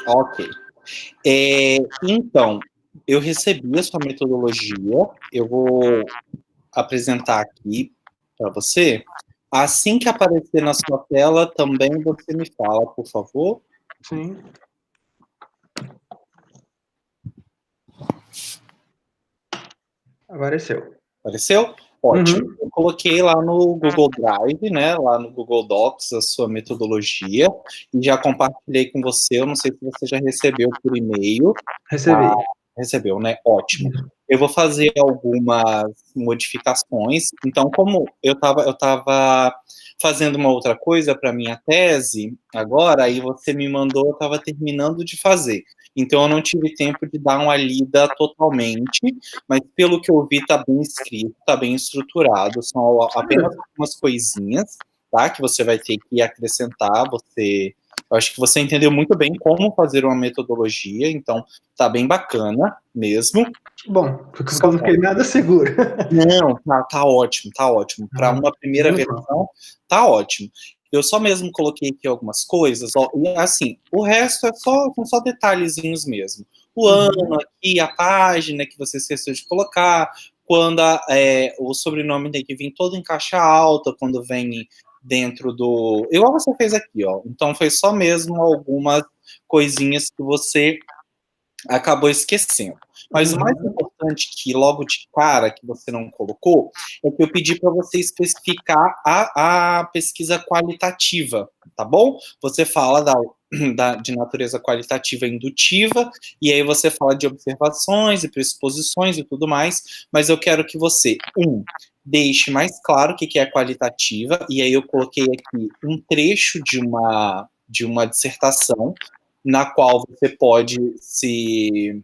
Ok. Então, eu recebi a sua metodologia, eu vou apresentar aqui para você. Assim que aparecer na sua tela, também você me fala, por favor. Sim. Apareceu. Apareceu? Ótimo. Eu coloquei lá no Google Drive, né, lá no Google Docs, a sua metodologia, e já compartilhei com você. Eu não sei se você já recebeu por e-mail. Recebi. Recebeu, né? Ótimo. Eu vou fazer algumas modificações. Então, como eu tava fazendo uma outra coisa para minha tese agora, aí você me mandou, eu estava terminando de fazer. Então, eu não tive tempo de dar uma lida totalmente, mas pelo que eu vi, está bem escrito, está bem estruturado, são apenas algumas coisinhas, tá? Que você vai ter que acrescentar, eu acho que você entendeu muito bem como fazer uma metodologia, então tá bem bacana mesmo. Bom, porque eu não fiquei nada seguro. Não, tá ótimo, tá ótimo. Para uma primeira versão, tá ótimo. Eu só mesmo coloquei aqui algumas coisas, ó, e assim, o resto são só detalhezinhos mesmo. O ano aqui, a página que você esqueceu de colocar, quando o sobrenome tem que vir todo em caixa alta, quando vem dentro do... Igual você fez aqui, ó. Então foi só mesmo algumas coisinhas que você acabou esquecendo. Mas o mais importante que logo de cara que você não colocou é que eu pedi para você especificar a pesquisa qualitativa, tá bom? Você fala de natureza qualitativa indutiva, e aí você fala de observações e pressuposições e tudo mais, mas eu quero que você, deixe mais claro o que é qualitativa, e aí eu coloquei aqui um trecho de uma dissertação, na qual você pode se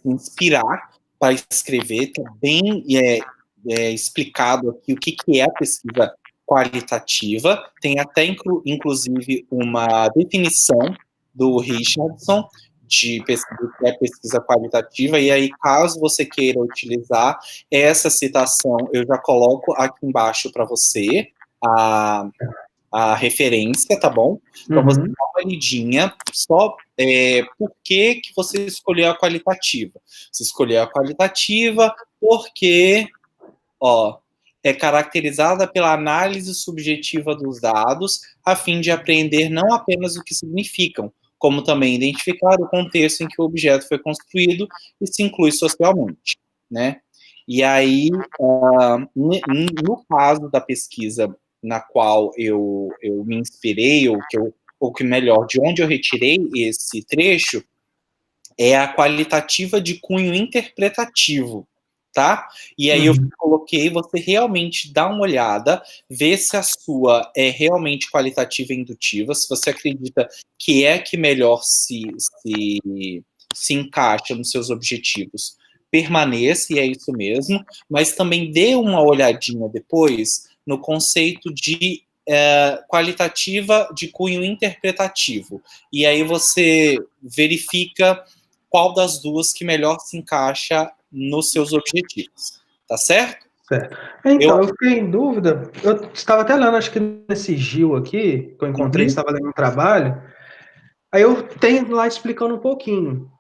inspirar para escrever, tá bem explicado aqui o que é a pesquisa qualitativa, tem até inclusive uma definição do Richardson de pesquisa qualitativa, e aí caso você queira utilizar essa citação, eu já coloco aqui embaixo para você a referência, tá bom? Então você dá uma lidinha só por que você escolheu a qualitativa. Você escolheu a qualitativa porque, ó, é caracterizada pela análise subjetiva dos dados, a fim de aprender não apenas o que significam, como também identificar o contexto em que o objeto foi construído e se inclui socialmente, né? E aí, no caso da pesquisa na qual eu me inspirei, ou que melhor, de onde eu retirei esse trecho, é a qualitativa de cunho interpretativo, tá? E aí eu coloquei, você realmente dá uma olhada, vê se a sua é realmente qualitativa e indutiva, se você acredita que melhor se encaixa nos seus objetivos, permaneça, e é isso mesmo, mas também dê uma olhadinha depois no conceito de qualitativa de cunho interpretativo. E aí você verifica qual das duas que melhor se encaixa nos seus objetivos. Tá certo? Certo. Então, eu fiquei em dúvida, eu estava até lendo, acho que nesse Gil aqui, que eu encontrei, estava lendo um trabalho, aí eu tenho lá explicando um pouquinho,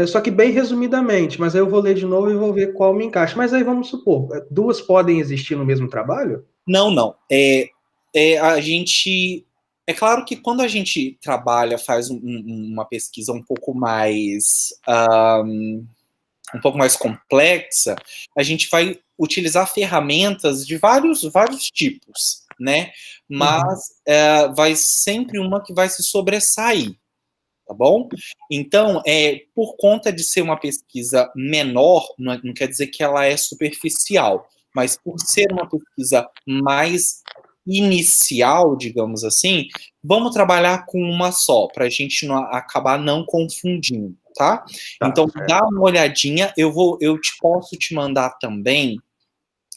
só que bem resumidamente, mas aí eu vou ler de novo e vou ver qual me encaixa. Mas aí vamos supor, duas podem existir no mesmo trabalho? Não. A gente... É claro que quando a gente trabalha, faz uma pesquisa um pouco mais complexa, a gente vai utilizar ferramentas de vários tipos, né? Mas vai sempre uma que vai se sobressair, tá bom? Então, por conta de ser uma pesquisa menor, não quer dizer que ela é superficial, mas por ser uma pesquisa mais inicial, digamos assim, vamos trabalhar com uma só, para a gente acabar não confundindo, tá? Então, dá uma olhadinha, eu posso te mandar também,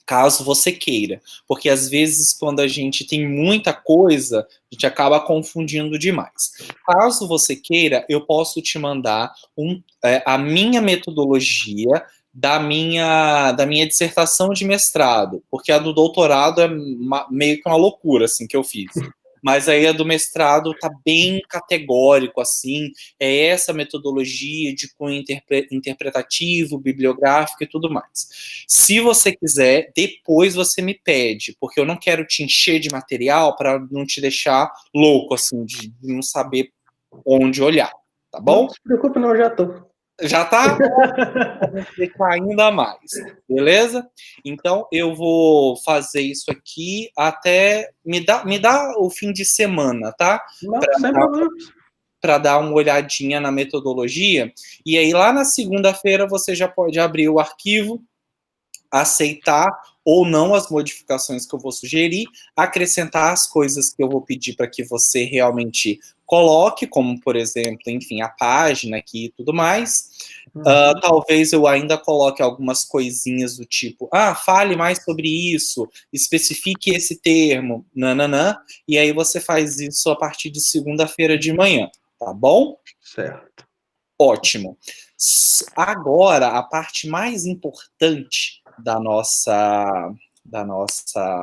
caso você queira, porque às vezes quando a gente tem muita coisa, a gente acaba confundindo demais. Caso você queira, eu posso te mandar a minha metodologia da minha dissertação de mestrado, porque a do doutorado é meio que uma loucura assim que eu fiz. Mas aí a do mestrado está bem categórico, assim, é essa metodologia de cunho interpretativo, bibliográfico e tudo mais. Se você quiser, depois você me pede, porque eu não quero te encher de material para não te deixar louco, assim, de não saber onde olhar, tá bom? Não se preocupe, não, já tô. Já tá? Vamos explicar ainda mais, beleza? Então eu vou fazer isso aqui até me dá o fim de semana, tá? Não, sem problemas. Para dar uma olhadinha na metodologia e aí lá na segunda-feira você já pode abrir o arquivo, aceitar ou não as modificações que eu vou sugerir, acrescentar as coisas que eu vou pedir para que você realmente coloque, como, por exemplo, enfim, a página aqui e tudo mais. Talvez eu ainda coloque algumas coisinhas do tipo, fale mais sobre isso, especifique esse termo, nananã, e aí você faz isso a partir de segunda-feira de manhã, tá bom? Certo. Ótimo. Agora, a parte mais importante da nossa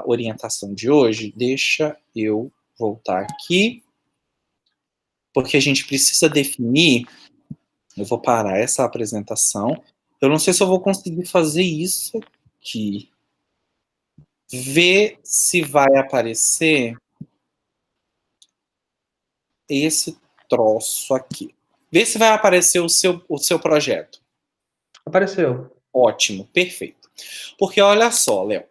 orientação de hoje, deixa eu voltar aqui, porque a gente precisa definir, eu vou parar essa apresentação, eu não sei se eu vou conseguir fazer isso aqui, ver se vai aparecer esse troço aqui, ver se vai aparecer o seu projeto. Apareceu. Ótimo, perfeito. Porque olha só, Léo,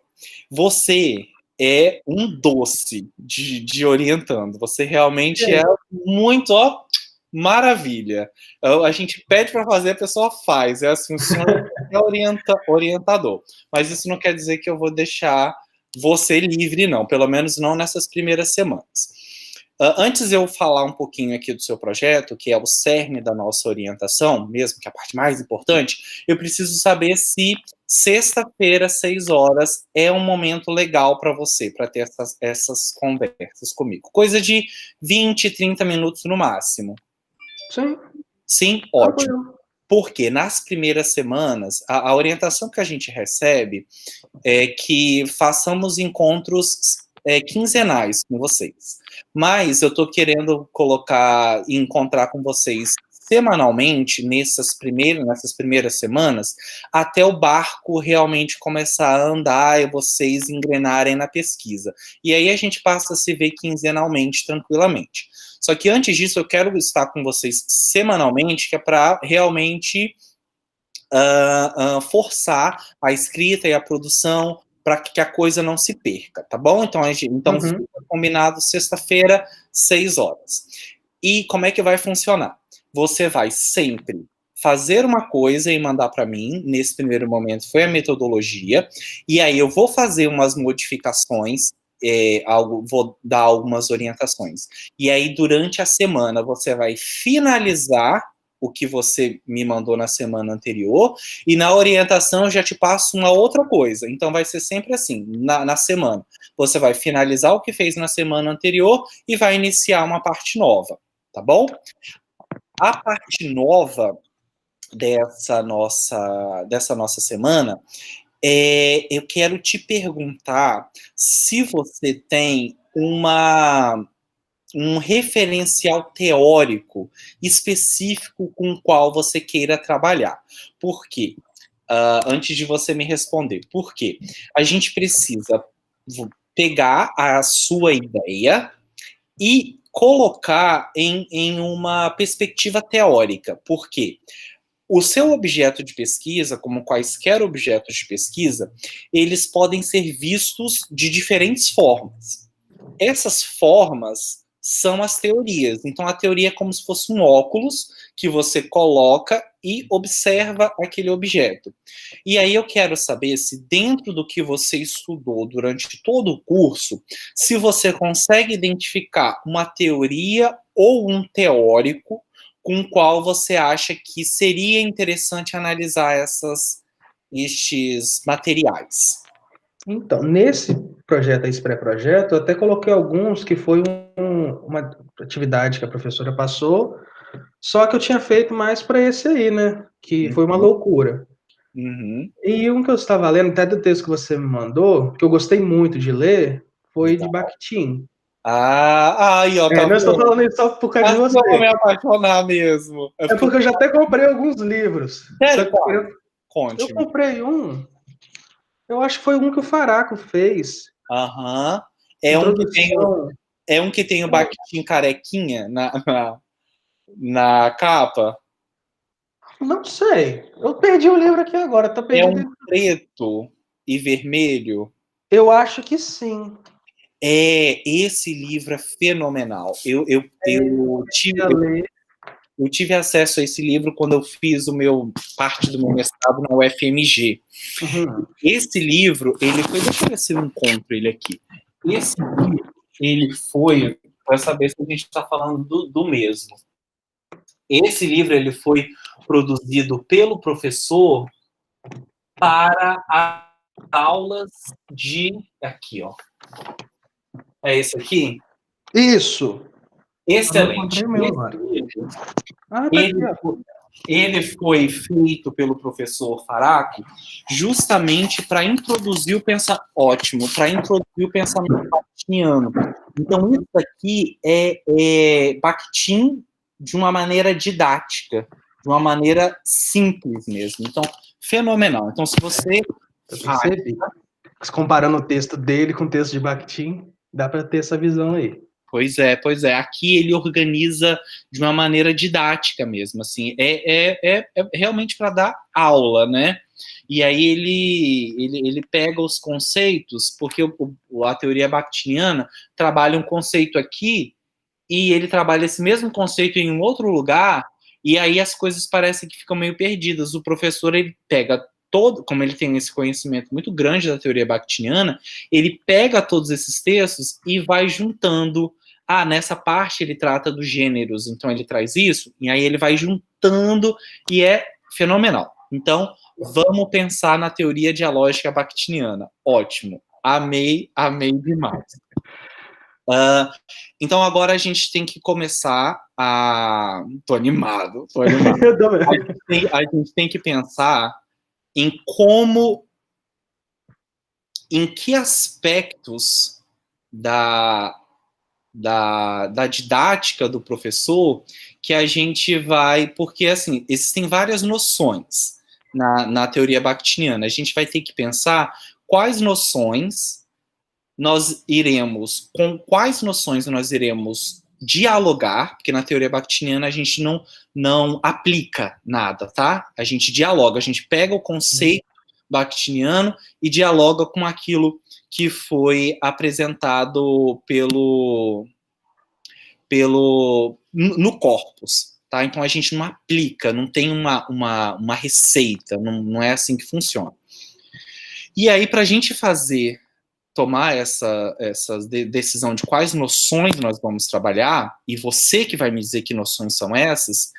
você é um doce de orientando. Você realmente é muito, ó, maravilha. A gente pede para fazer, a pessoa faz. É assim, o senhor é orientador. Mas isso não quer dizer que eu vou deixar você livre, não. Pelo menos não nessas primeiras semanas. Antes de eu falar um pouquinho aqui do seu projeto, que é o cerne da nossa orientação, mesmo que a parte mais importante, eu preciso saber se sexta-feira, 6 horas, é um momento legal para você, para ter essas conversas comigo. Coisa de 20, 30 minutos no máximo. Sim. Sim? Ótimo. Porque nas primeiras semanas, a orientação que a gente recebe é que façamos encontros quinzenais com vocês. Mas eu estou querendo encontrar com vocês semanalmente nessas primeiras semanas, até o barco realmente começar a andar e vocês engrenarem na pesquisa. E aí a gente passa a se ver quinzenalmente, tranquilamente. Só que antes disso, eu quero estar com vocês semanalmente, que é para realmente forçar a escrita e a produção para que a coisa não se perca, tá bom? Então fica combinado sexta-feira, 6 horas. E como é que vai funcionar? Você vai sempre fazer uma coisa e mandar para mim, nesse primeiro momento foi a metodologia, e aí eu vou fazer umas modificações, vou dar algumas orientações. E aí, durante a semana, você vai finalizar o que você me mandou na semana anterior, e na orientação eu já te passo uma outra coisa. Então vai ser sempre assim, na semana. Você vai finalizar o que fez na semana anterior e vai iniciar uma parte nova, tá bom? A parte nova dessa nossa semana, eu quero te perguntar se você tem um referencial teórico específico com o qual você queira trabalhar. Por quê? Antes de você me responder, por quê? A gente precisa pegar a sua ideia e colocar em uma perspectiva teórica. Por quê? O seu objeto de pesquisa, como quaisquer objetos de pesquisa, eles podem ser vistos de diferentes formas. Essas formas são as teorias. Então, a teoria é como se fosse um óculos que você coloca e observa aquele objeto. E aí eu quero saber se dentro do que você estudou durante todo o curso, se você consegue identificar uma teoria ou um teórico com o qual você acha que seria interessante analisar estes materiais. Então, nesse projeto, esse pré-projeto, eu até coloquei alguns que foi uma atividade que a professora passou, só que eu tinha feito mais para esse aí, né? Que foi uma loucura. E um que eu estava lendo, até do texto que você me mandou, que eu gostei muito de ler, foi de Bakhtin. Aí, ó, tá Não estou vendo? falando isso só por causa de Mas eu vou você. me apaixonar mesmo. É porque eu já até comprei alguns livros. Só Sério, que qual? eu Conte-me. comprei um, eu acho que foi um que o Faraco fez. Aham. É um que tem o, Introdução. é um que tem o Bakhtin carequinha na capa. Não sei. Eu perdi o livro aqui agora, tá É perdido. um preto e vermelho. Eu acho que sim. Esse livro é fenomenal. Eu tive acesso a esse livro quando eu fiz parte do meu mestrado na UFMG. Uhum. Esse livro, ele foi, deixa eu ver se eu encontro ele aqui. Esse livro, ele foi, para saber se a gente está falando do mesmo. Esse livro, ele foi produzido pelo professor para as aulas aqui, ó. É esse aqui? Isso. Eu não Excelente. encontrei o meu Esse agora. livro, Ah, tá aqui, ele, ó. ele foi feito pelo professor Faraco justamente para introduzir o pensamento ótimo, para introduzir o pensamento bakhtiniano. Então, isso aqui é Bakhtin de uma maneira didática, de uma maneira simples mesmo. Então, fenomenal. Então, se você... Eu percebi. Comparando o texto dele com o texto de Bakhtin, dá para ter essa visão aí. Pois é, pois é. Aqui ele organiza de uma maneira didática mesmo, assim, é realmente para dar aula, né? E aí ele pega os conceitos, porque a teoria bakhtiniana trabalha um conceito aqui e ele trabalha esse mesmo conceito em um outro lugar, e aí as coisas parecem que ficam meio perdidas. O professor, ele pega todo, como ele tem esse conhecimento muito grande da teoria bakhtiniana, ele pega todos esses textos e vai juntando. Nessa parte ele trata dos gêneros, então ele traz isso, e aí ele vai juntando, e é fenomenal. Então, vamos pensar na teoria dialógica bakhtiniana. Ótimo. Amei, amei demais. Então agora a gente tem que começar a... Tô animado, tô animado. Eu também. A gente tem que pensar em como, em que aspectos da didática do professor que a gente vai... Porque, assim, existem várias noções na teoria bakhtiniana. A gente vai ter que pensar quais noções com quais noções nós iremos dialogar, porque na teoria bakhtiniana a gente não aplica nada, tá? A gente dialoga, a gente pega o conceito bakhtiniano e dialoga com aquilo que foi apresentado no corpus, tá? Então a gente não aplica, não tem uma receita, não é assim que funciona. E aí, para a gente tomar essa decisão de quais noções nós vamos trabalhar, e você que vai me dizer que noções são essas,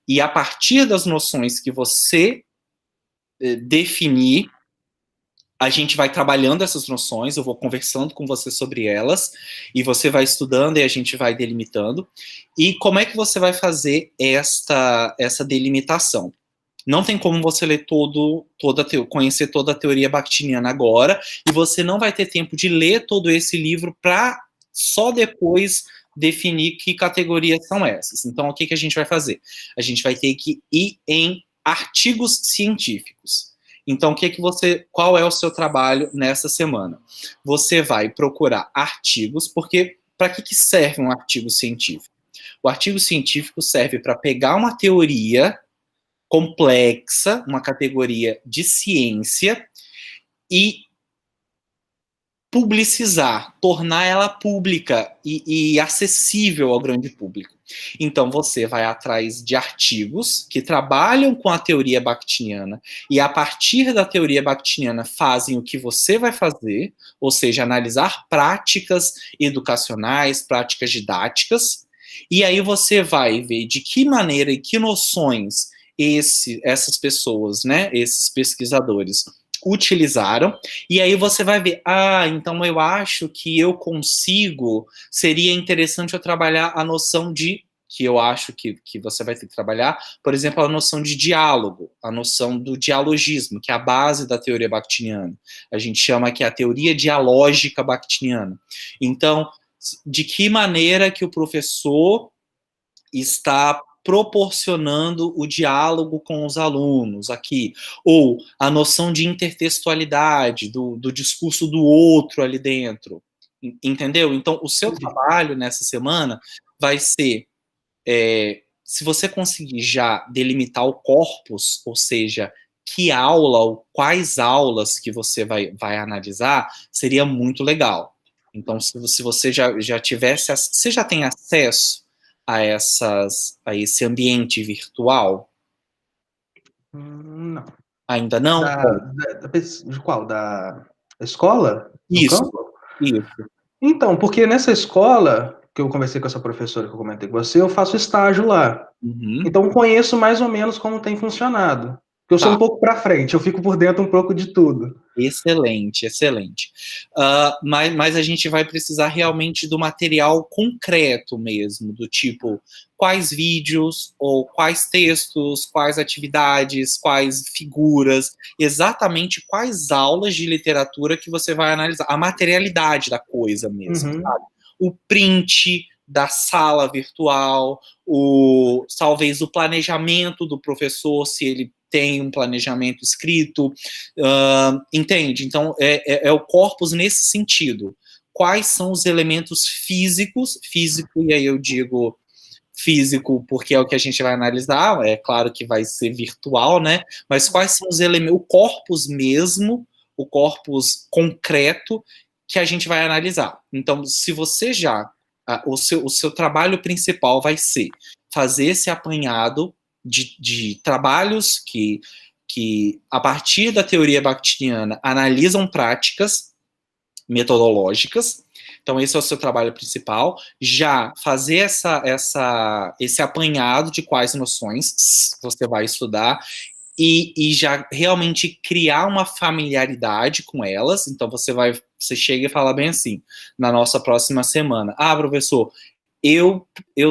e a partir das noções que você definir, a gente vai trabalhando essas noções, eu vou conversando com você sobre elas, e você vai estudando e a gente vai delimitando. E como é que você vai fazer essa delimitação? Não tem como você ler conhecer toda a teoria bakhtiniana agora, e você não vai ter tempo de ler todo esse livro para só depois definir que categorias são essas. Então, o que a gente vai fazer? A gente vai ter que ir em artigos científicos. Então, qual é o seu trabalho nessa semana? Você vai procurar artigos, porque para que serve um artigo científico? O artigo científico serve para pegar uma teoria complexa, uma categoria de ciência, e publicizar, tornar ela pública e acessível ao grande público. Então, você vai atrás de artigos que trabalham com a teoria bakhtiniana e, a partir da teoria bakhtiniana, fazem o que você vai fazer, ou seja, analisar práticas educacionais, práticas didáticas, e aí você vai ver de que maneira e que noções essas pessoas, né, esses pesquisadores, utilizaram, e aí você vai ver, então eu acho que seria interessante eu trabalhar a noção que eu acho que você vai ter que trabalhar, por exemplo, a noção de diálogo, a noção do dialogismo, que é a base da teoria bakhtiniana. A gente chama que é a teoria dialógica bakhtiniana. Então, de que maneira que o professor está proporcionando o diálogo com os alunos aqui, ou a noção de intertextualidade, do discurso do outro ali dentro, entendeu? Então, o seu trabalho nessa semana vai ser, se você conseguir já delimitar o corpus, ou seja, que aula ou quais aulas que você vai analisar, seria muito legal. Então, se você já tivesse, você já tem acesso a esse ambiente virtual? Não. Ainda não? De qual? Da escola? No Isso, campo? isso. Então, porque nessa escola, que eu conversei com essa professora que eu comentei com você, eu faço estágio lá. Uhum. Então, conheço mais ou menos como tem funcionado. Eu sou Tá. um pouco para frente, eu fico por dentro um pouco de tudo. Excelente, excelente. Mas a gente vai precisar realmente do material concreto mesmo, do tipo, quais vídeos, ou quais textos, quais atividades, quais figuras, exatamente quais aulas de literatura que você vai analisar, a materialidade da coisa mesmo, sabe? O print da sala virtual, talvez o planejamento do professor, se ele tem um planejamento escrito, entende? Então, é o corpus nesse sentido. Quais são os elementos físicos, físico, e aí eu digo físico porque é o que a gente vai analisar, é claro que vai ser virtual, né? Mas quais são os elementos, o corpus mesmo, o corpus concreto que a gente vai analisar. Então, se você o seu trabalho principal vai ser fazer esse apanhado de trabalhos que, a partir da teoria bakhtiniana, analisam práticas metodológicas. Então, esse é o seu trabalho principal. Já fazer esse apanhado de quais noções você vai estudar e já realmente criar uma familiaridade com elas. Então, você chega e fala bem assim, na nossa próxima semana: professor, eu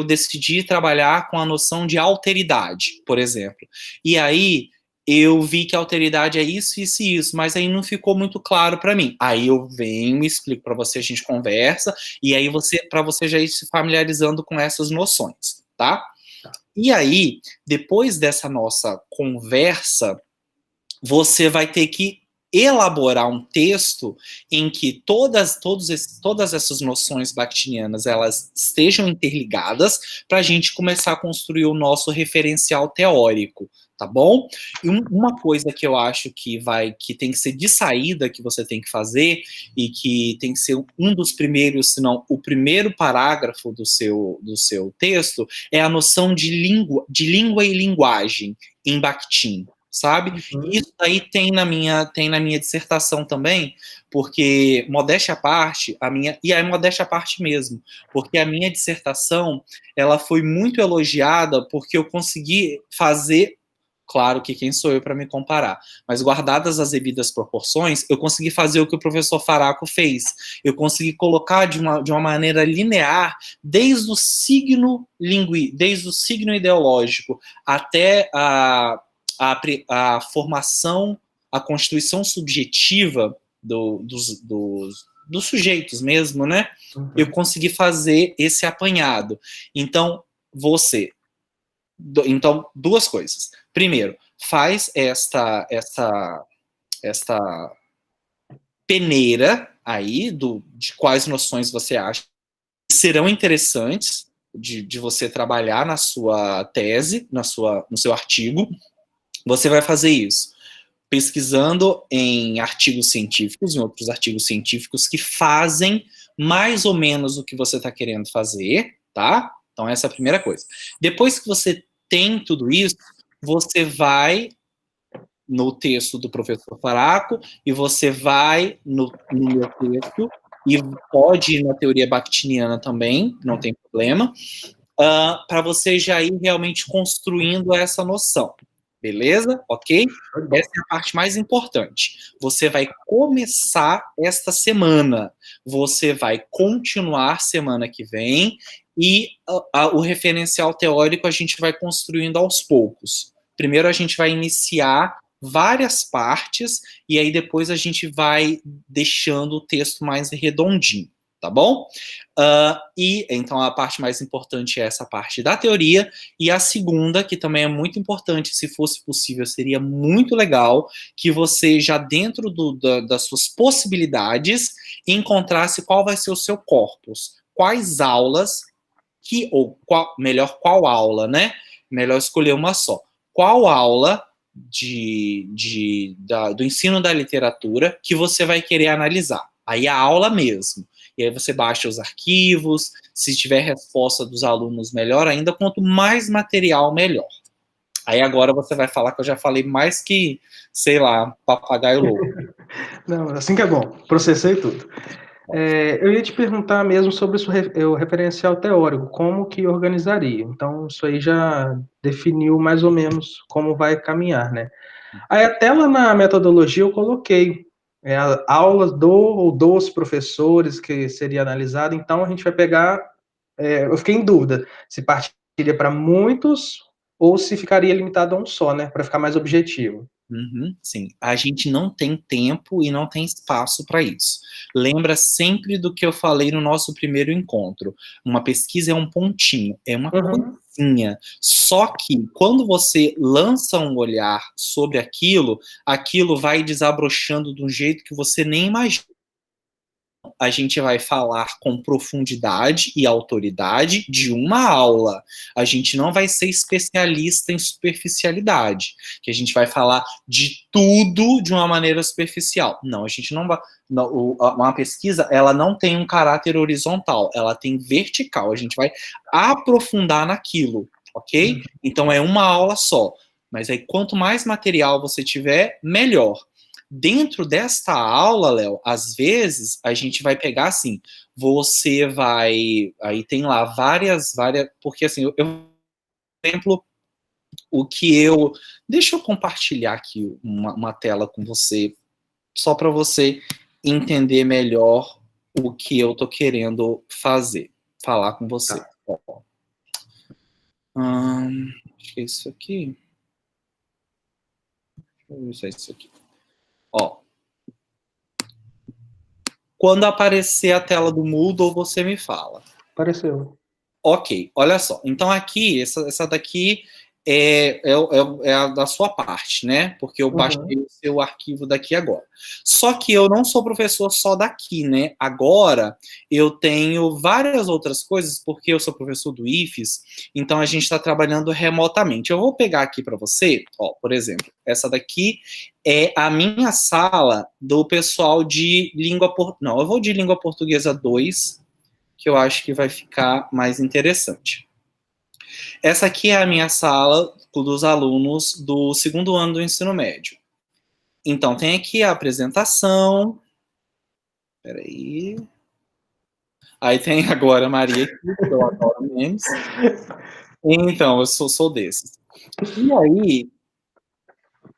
decidi trabalhar com a noção de alteridade, por exemplo. E aí eu vi que a alteridade é isso, isso e isso, mas aí não ficou muito claro para mim. Aí eu venho, explico para você, a gente conversa, e aí para você já ir se familiarizando com essas noções, tá? E aí, depois dessa nossa conversa, você vai ter que elaborar um texto em que todas essas noções bakhtinianas elas estejam interligadas para a gente começar a construir o nosso referencial teórico, tá bom? E uma coisa que eu acho que tem que ser de saída, que você tem que fazer, e que tem que ser um dos primeiros, se não o primeiro parágrafo do seu texto, é a noção de língua e linguagem em Bakhtin, sabe? E isso aí tem na minha dissertação também, porque, modéstia à parte, e é modéstia à parte mesmo, porque a minha dissertação, ela foi muito elogiada porque eu consegui fazer, claro que quem sou eu para me comparar, mas guardadas as devidas proporções, eu consegui fazer o que o professor Faraco fez. Eu consegui colocar de uma maneira linear, desde o signo ideológico até a formação, a constituição subjetiva dos sujeitos mesmo, né? Eu consegui fazer esse apanhado. Então, então, duas coisas. Primeiro, faz esta peneira aí de quais noções você acha que serão interessantes de você trabalhar na sua tese, no seu artigo. Você vai fazer isso pesquisando em artigos científicos, em outros artigos científicos que fazem mais ou menos o que você está querendo fazer, tá? Então, essa é a primeira coisa. Depois que você tem tudo isso, você vai no texto do professor Faraco e você vai no meu texto e pode ir na teoria bakhtiniana também, não tem problema, para você já ir realmente construindo essa noção. Beleza? Ok? Essa é a parte mais importante. Você vai começar esta semana. Você vai continuar semana que vem e o referencial teórico a gente vai construindo aos poucos. Primeiro a gente vai iniciar várias partes e aí depois a gente vai deixando o texto mais redondinho, tá bom? E então a parte mais importante é essa parte da teoria, e a segunda, que também é muito importante, se fosse possível, seria muito legal que você já dentro das suas possibilidades encontrasse qual vai ser o seu corpus, quais aulas qual aula, né? Melhor escolher uma só. Qual aula do ensino da literatura que você vai querer analisar? Aí a aula mesmo. E aí você baixa os arquivos, se tiver resposta dos alunos, melhor ainda, quanto mais material, melhor. Aí agora você vai falar que eu já falei mais que, sei lá, papagaio louco. Não, assim que é bom, processei tudo. Eu ia te perguntar mesmo sobre o referencial teórico, como que organizaria. Então, isso aí já definiu mais ou menos como vai caminhar, né? Aí até lá na metodologia eu coloquei aulas do ou dos professores que seria analisado, então a gente vai pegar, eu fiquei em dúvida, se partiria para muitos ou se ficaria limitado a um só, né, para ficar mais objetivo. Sim, a gente não tem tempo e não tem espaço para isso. Lembra sempre do que eu falei no nosso primeiro encontro. Uma pesquisa é um pontinho, é uma coisinha. Só que quando você lança um olhar sobre aquilo, aquilo vai desabrochando de um jeito que você nem imagina. A gente vai falar com profundidade e autoridade de uma aula. A gente não vai ser especialista em superficialidade, que a gente vai falar de tudo de uma maneira superficial. Não, a gente não vai. Uma pesquisa, ela não tem um caráter horizontal, ela tem vertical. A gente vai aprofundar naquilo, ok? Então é uma aula só. Mas aí, quanto mais material você tiver, melhor. Dentro desta aula, Léo, às vezes a gente vai pegar assim, você vai, aí tem lá várias, porque assim, por exemplo, deixa eu compartilhar aqui uma tela com você, só para você entender melhor o que eu tô querendo falar com você. Acho que é isso aqui. Deixa eu ver se é isso aqui. Ó. Quando aparecer a tela do Moodle, você me fala. Apareceu. Ok, olha só. Então aqui, essa daqui é a da sua parte, né? Porque eu baixei o seu arquivo daqui agora. Só que eu não sou professor só daqui, né? Agora eu tenho várias outras coisas, porque eu sou professor do IFES, então a gente está trabalhando remotamente. Eu vou pegar aqui para você, ó, por exemplo, essa daqui é a minha sala do pessoal de língua portuguesa. Não, eu vou de língua portuguesa 2, que eu acho que vai ficar mais interessante. Essa aqui é a minha sala dos alunos do segundo ano do ensino médio. Então, tem aqui a apresentação. Peraí. Aí tem agora a Maria, que eu adoro memes. Então, eu sou desses. E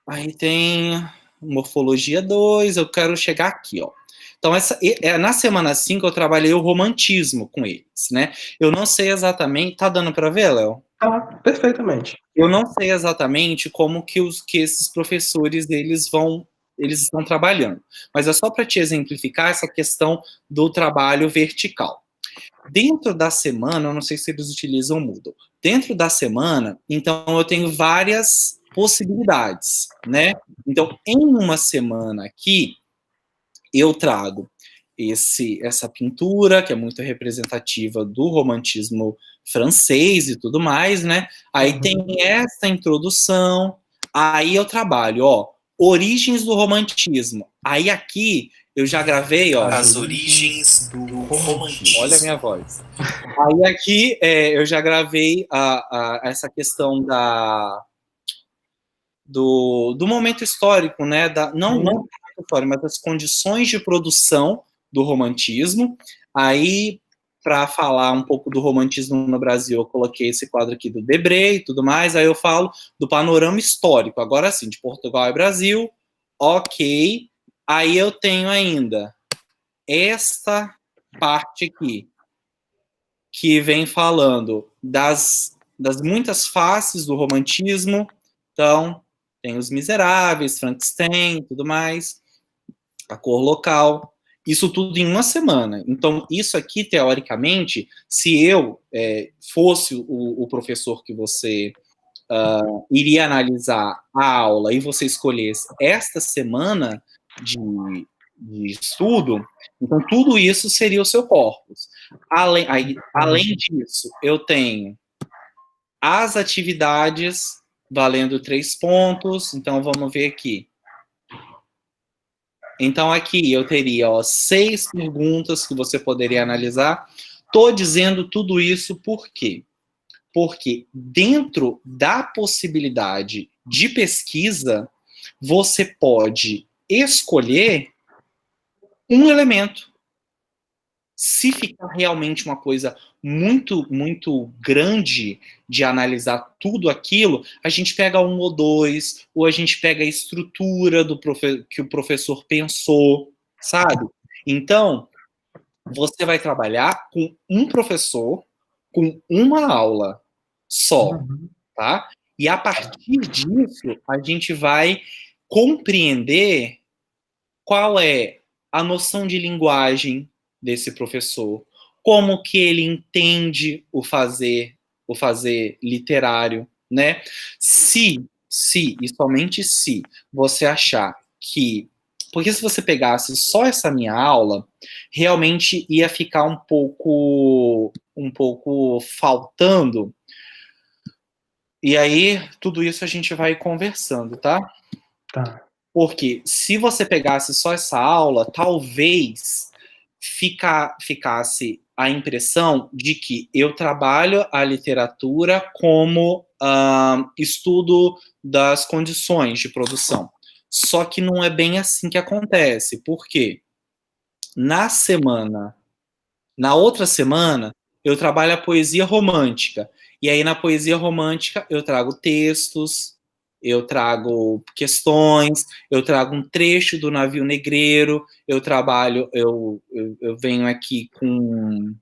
aí tem Morfologia 2, eu quero chegar aqui, ó. Então, na semana 5 eu trabalhei o romantismo com eles, né? Eu não sei exatamente... Tá dando para ver, Léo? Ah, perfeitamente. Eu não sei exatamente como que esses professores eles estão trabalhando, mas é só para te exemplificar essa questão do trabalho vertical. Dentro da semana, eu não sei se eles utilizam o Moodle. Dentro da semana, então eu tenho várias possibilidades, né? Então, em uma semana aqui, eu trago essa pintura, que é muito representativa do romantismo francês e tudo mais, né? Aí tem essa introdução, aí eu trabalho, ó, origens do romantismo. Aí aqui eu já gravei, ó, as origens do romantismo. Olha a minha voz. Aí aqui eu já gravei essa questão do momento histórico, né? Não mas das condições de produção do romantismo. Aí, para falar um pouco do romantismo no Brasil, eu coloquei esse quadro aqui do Debré e tudo mais. Aí eu falo do panorama histórico. Agora sim, de Portugal e Brasil. Ok. Aí eu tenho ainda esta parte aqui, que vem falando das muitas faces do romantismo. Então, tem Os Miseráveis, Frankenstein, tudo mais, A Cor Local. Isso tudo em uma semana. Então, isso aqui, teoricamente, se eu fosse o professor que você iria analisar a aula e você escolhesse esta semana de estudo, então tudo isso seria o seu corpus. Além disso, eu tenho as atividades valendo 3 pontos, então vamos ver aqui. Então aqui eu teria 6 perguntas que você poderia analisar. Estou dizendo tudo isso por quê? Porque dentro da possibilidade de pesquisa, você pode escolher um elemento. Se ficar realmente uma coisa muito, muito grande de analisar tudo aquilo, a gente pega um ou dois, ou a gente pega a estrutura que o professor pensou, sabe? Então, você vai trabalhar com um professor, com uma aula só, tá? E a partir disso, a gente vai compreender qual é a noção de linguagem desse professor, como que ele entende o fazer literário, né? Se e somente se você achar que, porque se você pegasse só essa minha aula, realmente ia ficar um pouco faltando. E aí, tudo isso a gente vai conversando, tá? Tá. Porque se você pegasse só essa aula, talvez ficasse a impressão de que eu trabalho a literatura como estudo das condições de produção. Só que não é bem assim que acontece. Por quê? Na outra semana, eu trabalho a poesia romântica. E aí, na poesia romântica, eu trago textos, eu trago questões, eu trago um trecho do Navio Negreiro, eu venho aqui com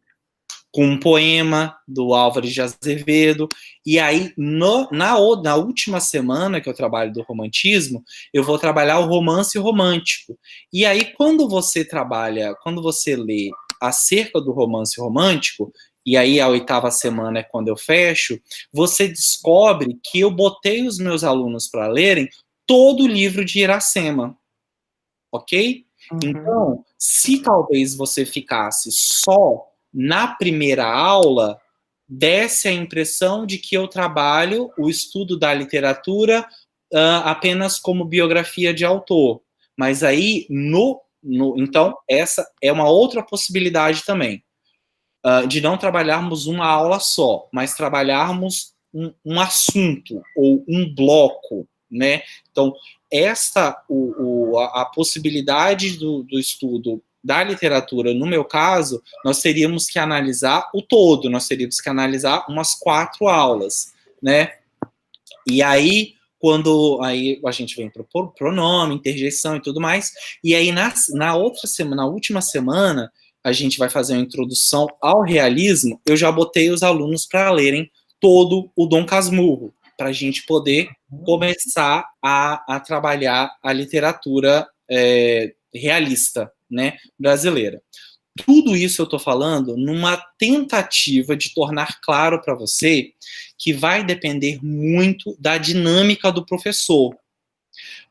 um poema do Álvares de Azevedo, e aí na última semana que eu trabalho do romantismo, eu vou trabalhar o romance romântico. E aí quando você lê acerca do romance romântico, e aí a 8ª semana é quando eu fecho, você descobre que eu botei os meus alunos para lerem todo o livro de Iracema, ok? Então, se talvez você ficasse só na primeira aula, desse a impressão de que eu trabalho o estudo da literatura apenas como biografia de autor. Mas aí, então, essa é uma outra possibilidade também, de não trabalharmos uma aula só, mas trabalharmos um assunto ou um bloco, né? Então, a possibilidade do estudo da literatura, no meu caso, nós teríamos que analisar o todo, nós teríamos que analisar umas 4 aulas, né? E aí, aí a gente vem para o pronome, interjeição e tudo mais, e aí na última semana, a gente vai fazer uma introdução ao realismo, eu já botei os alunos para lerem todo o Dom Casmurro, para a gente poder começar a trabalhar a literatura realista, né, brasileira. Tudo isso eu estou falando numa tentativa de tornar claro para você que vai depender muito da dinâmica do professor,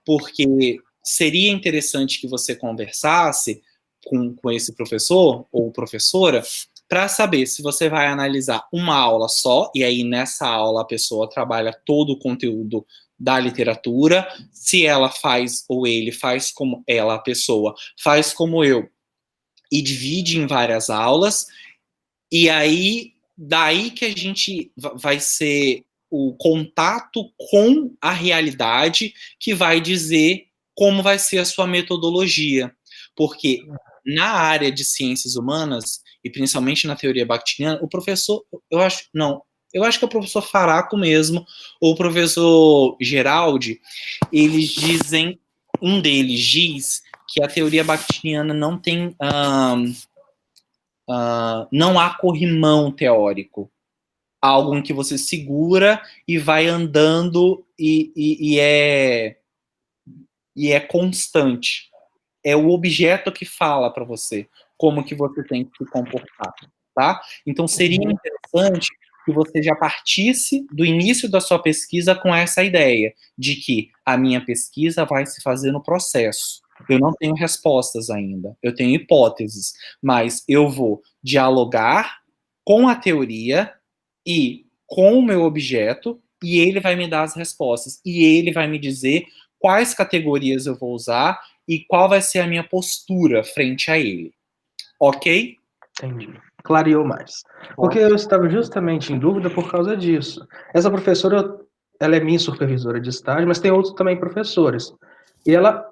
porque seria interessante que você conversasse com esse professor ou professora para saber se você vai analisar uma aula só, e aí nessa aula a pessoa trabalha todo o conteúdo da literatura, se ela faz ou ele faz como ela, a pessoa, faz como eu, e divide em várias aulas, e aí daí que a gente vai ser o contato com a realidade que vai dizer como vai ser a sua metodologia. Porque na área de ciências humanas, e principalmente na teoria bakhtiniana, o professor, eu acho que é o professor Faraco mesmo, ou o professor Geraldi, um deles diz que a teoria bakhtiniana não tem não há corrimão teórico, algo em que você segura e vai andando e é constante. é o objeto que fala para você como que você tem que se comportar, tá? Então, seria interessante que você já partisse do início da sua pesquisa com essa ideia de que a minha pesquisa vai se fazer no processo. Eu não tenho respostas ainda, eu tenho hipóteses, mas eu vou dialogar com a teoria e com o meu objeto, e ele vai me dar as respostas, e ele vai me dizer quais categorias eu vou usar e qual vai ser a minha postura frente a ele. Ok? Entendi. Clareou mais. Porque eu estava justamente em dúvida por causa disso. Essa professora, ela é minha supervisora de estágio, mas tem outros também professores. E ela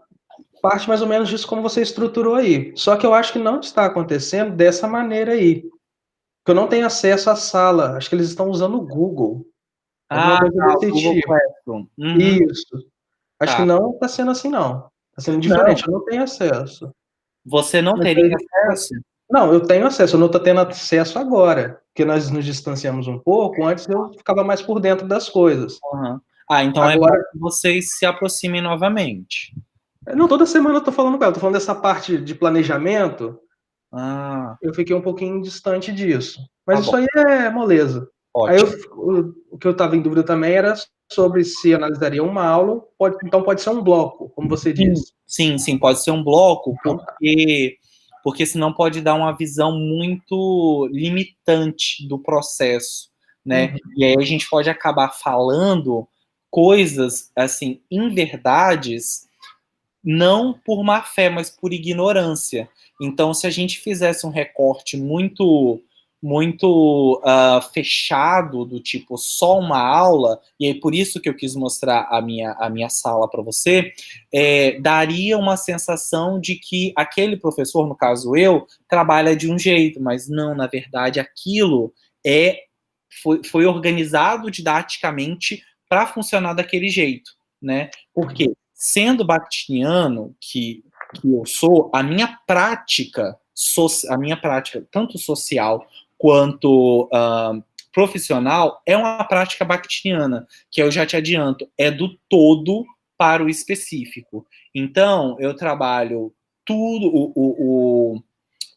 parte mais ou menos disso como você estruturou aí. Só que eu acho que não está acontecendo dessa maneira aí. Porque eu não tenho acesso à sala. Acho que eles estão usando o Google. Alguma Ah, coisa tá, o desse Google tipo. Classroom. Uhum, Isso. Acho que tá. não está sendo assim, não. Está sendo Não, diferente. Eu não tenho acesso. você não Mas teria aí, acesso? não, eu tenho acesso, eu não estou tendo acesso agora, porque nós nos distanciamos um pouco, antes eu ficava mais por dentro das coisas. Uhum. Ah, então é bom Agora, que vocês se aproximem novamente. não, toda semana eu estou falando com ela, estou falando dessa parte de planejamento, Ah, eu fiquei um pouquinho distante disso. Mas tá isso bom, aí é moleza. Aí ótimo. o que eu estava em dúvida também era sobre se analisaria uma aula, então pode ser um bloco, como você Sim, disse. sim, sim, pode ser um bloco, Então tá. porque senão pode dar uma visão muito limitante do processo, né? Uhum. E aí a gente pode acabar falando coisas, assim, inverdades, não por má fé, mas por ignorância. Então, se a gente fizesse um recorte muito fechado, do tipo só uma aula, e aí por isso que eu quis mostrar a minha sala para você, daria uma sensação de que aquele professor, no caso eu, trabalha de um jeito, mas não, na verdade, aquilo foi organizado didaticamente para funcionar daquele jeito, né? Porque, sendo bakhtiniano, que eu sou, a minha prática, tanto social quanto profissional, é uma prática bakhtiniana, que eu já te adianto, é do todo para o específico. Então, eu trabalho tudo, o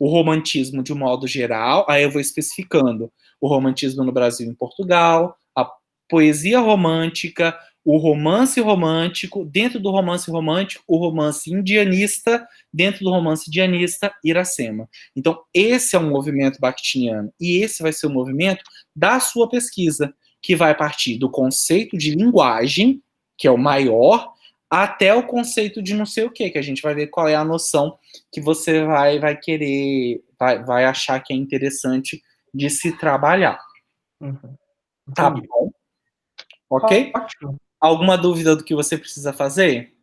romantismo de um modo geral, aí eu vou especificando o romantismo no Brasil e em Portugal, a poesia romântica, o romance romântico, dentro do romance romântico, o romance indianista, dentro do romance indianista, Iracema. Então, esse é um movimento bakhtiniano, e esse vai ser o movimento da sua pesquisa, que vai partir do conceito de linguagem, que é o maior, até o conceito de não sei o que a gente vai ver qual é a noção que você vai querer, vai achar que é interessante de se trabalhar. Uhum. Tá Entendi. bom? Ok? Ótimo. Alguma dúvida do que você precisa fazer?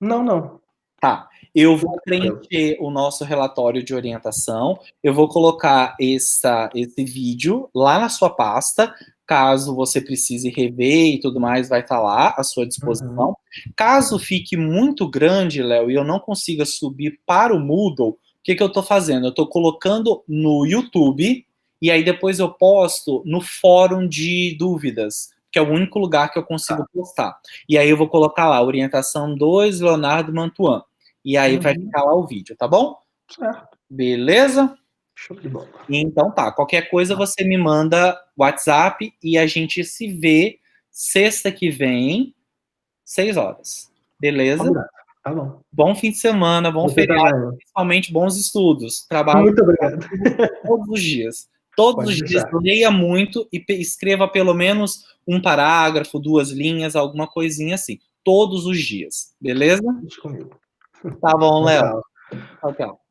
Não, não. Tá. Eu vou preencher o nosso relatório de orientação, eu vou colocar esse vídeo lá na sua pasta, caso você precise rever e tudo mais, vai estar lá à sua disposição. Uhum. Caso fique muito grande, Léo, e eu não consiga subir para o Moodle, o que eu estou fazendo? Eu estou colocando no YouTube, e aí depois eu posto no fórum de dúvidas, que é o único lugar que eu consigo postar. E aí eu vou colocar lá, orientação 2, Leonardo Mantuan. E aí vai Uhum. ficar lá o vídeo, tá bom? Certo. Beleza? Show de bola. Então tá, qualquer coisa você me manda WhatsApp e a gente se vê sexta que vem, 6 horas. Beleza? Combinado. Tá bom. Bom fim de semana, bom Você feriado, também. principalmente bons estudos. Trabalho Muito obrigado. todos os dias. Todos Pode os dias, deixar. leia muito e escreva pelo menos um parágrafo, 2 linhas, alguma coisinha assim. Todos os dias. Beleza? Deixa comigo. Tá bom, Léo. Legal. Tchau, tchau.